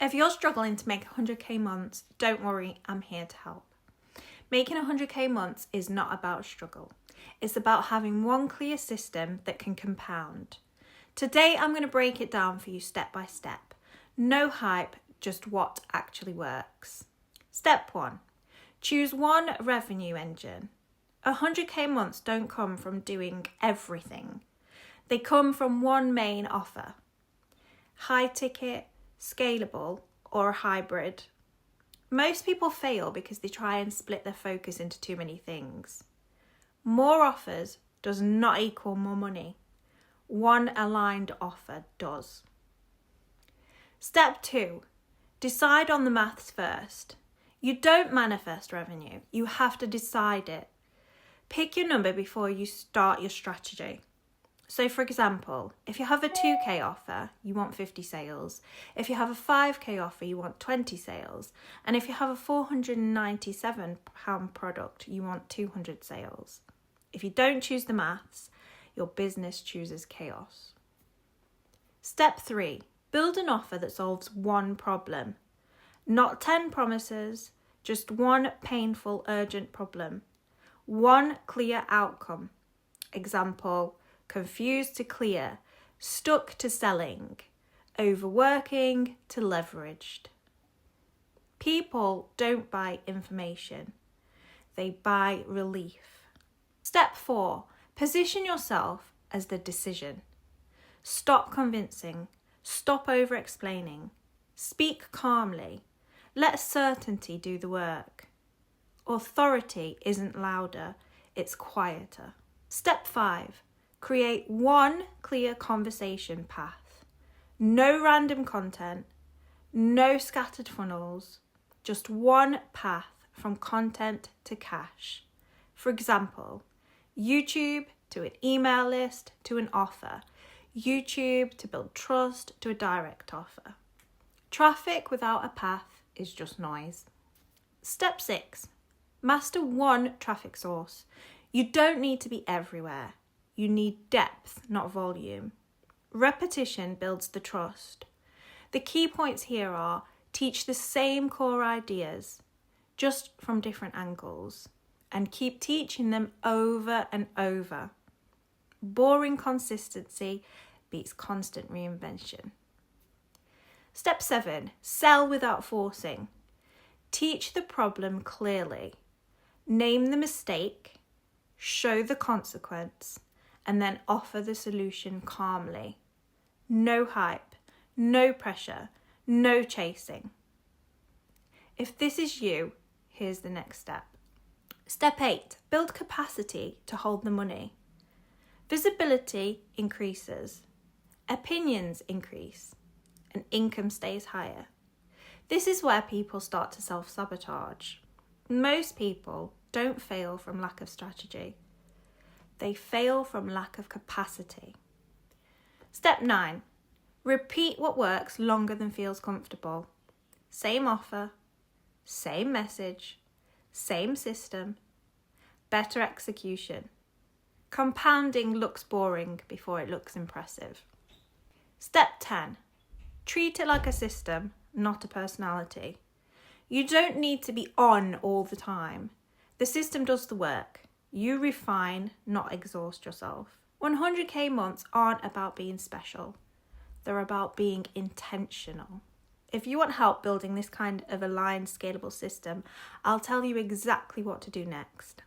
If you're struggling to make 100k months, don't worry, I'm here to help. Making 100k months is not about struggle. It's about having one clear system that can compound. Today, I'm going to break it down for you step by step. No hype, just what actually works. Step 1. Choose one revenue engine. 100k months don't come from doing everything. They come from one main offer. High ticket, scalable, or a hybrid. Most people fail because they try and split their focus into too many things. More offers does not equal more money. One aligned offer does. Step 2. Decide on the maths first. You don't manifest revenue. You have to decide it. Pick your number before you start your strategy. So for example, if you have a 2k offer, you want 50 sales. If you have a 5k offer, you want 20 sales. And if you have a £497 product, you want 200 sales. If you don't choose the maths, your business chooses chaos. Step 3. Build an offer that solves one problem. Not 10 promises, just one painful, urgent problem. One clear outcome. Example, confused to clear, stuck to selling, overworking to leveraged. People don't buy information. They buy relief. Step 4. Position yourself as the decision. Stop convincing. Stop over-explaining. Speak calmly. Let certainty do the work. Authority isn't louder, it's quieter. Step 5. Create one clear conversation path. No random content, no scattered funnels, just one path from content to cash. For example, YouTube to an email list to an offer. YouTube to build trust to a direct offer. Traffic without a path is just noise. Step 6. Master one traffic source. You don't need to be everywhere. You need depth, not volume. Repetition builds the trust. The key points here are teach the same core ideas, just from different angles, and keep teaching them over and over. Boring consistency beats constant reinvention. Step 7. Sell without forcing. Teach the problem clearly. Name the mistake, show the consequence, and then offer the solution calmly. No hype, no pressure, no chasing. If this is you, here's the next step. Step 8. Build capacity to hold the money. Visibility increases, opinions increase, and income stays higher. This is where people start to self-sabotage. Most people don't fail from lack of strategy. They fail from lack of capacity. Step 9. Repeat what works longer than feels comfortable. Same offer, same message, same system, better execution. Compounding looks boring before it looks impressive. Step 10. Treat it like a system, not a personality. You don't need to be on all the time. The system does the work. You refine, not exhaust yourself. 100k months aren't about being special. They're about being intentional. If you want help building this kind of aligned, scalable system, I'll tell you exactly what to do next.